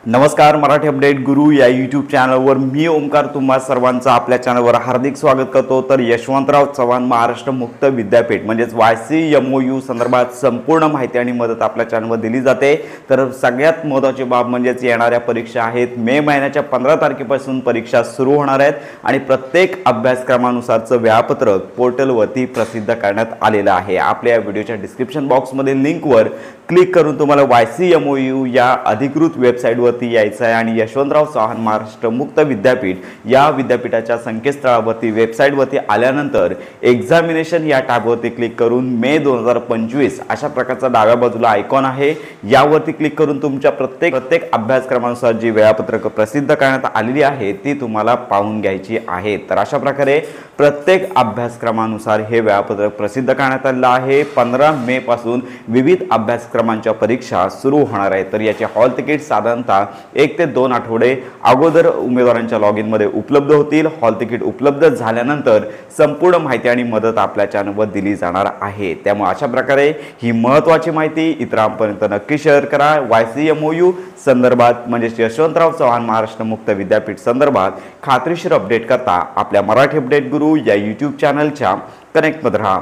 नमस्कार, मराठी अपडेट गुरु या यूट्यूब चॅनलवर मी ओमकार तुम्हा सर्वांचं आपल्या चॅनलवर हार्दिक स्वागत करतो। तर यशवंतराव चव्हाण महाराष्ट्र मुक्त विद्यापीठ म्हणजेच YCMOU संदर्भात संपूर्ण माहिती आणि मदत आपल्या चॅनलवर दिली जाते। तर सगळ्यात महत्त्वाची बाब म्हणजेच येणाऱ्या परीक्षा आहेत मे महिन्याच्या 15 तारखेपासून परीक्षा सुरू होणार आहेत आणि प्रत्येक अभ्यासक्रमानुसारचं वेळापत्रक पोर्टलवरती प्रसिद्ध करण्यात आलेलं आहे। आपल्या या व्हिडिओच्या डिस्क्रिप्शन बॉक्समध्ये लिंकवर क्लिक करून तुम्हाला YCMOU या अधिकृत वेबसाईटवरती यायचं आहे आणि यशवंतराव चव्हाण महाराष्ट्र मुक्त विद्यापीठ या विद्यापीठाच्या संकेतस्थळावरती वेबसाईटवरती आल्यानंतर एक्झामिनेशन या टॅबवरती क्लिक करून मे 2025 अशा प्रकारचा डाव्या बाजूला आयकॉन आहे, यावरती क्लिक करून तुमच्या प्रत्येक अभ्यासक्रमानुसार जी वेळापत्रक प्रसिद्ध करण्यात आलेली आहे ती तुम्हाला पाहून घ्यायची आहे। तर अशा प्रकारे प्रत्येक अभ्यासक्रमानुसार हे वेळापत्रक प्रसिद्ध करण्यात आलेलं आहे। 15 मे पासून विविध अभ्यासक्रमांच्या परीक्षा सुरू होणार आहेत। तर याचे हॉल तिकीट साधारणतः 1 ते 2 आठवडे अगोदर उमेदवारांच्या लॉगिन मध्ये उपलब्ध होतील। हॉल तिकीट उपलब्ध झाल्यानंतर संपूर्ण माहिती आणि मदत आपल्या चॅनलवर दिली जाणार आहे। त्यामुळे अशा प्रकारे ही महत्त्वाची माहिती इतरांपर्यंत नक्की शेअर करा। YCMOU संदर्भात म्हणजे यशवंतराव चव्हाण महाराष्ट्र मुक्त विद्यापीठ संदर्भात खात्रीशीर अपडेट करता आपल्या मराठी अपडेट गुरु या यूट्यूब चॅनलच्या कनेक्टमध्ये राहा।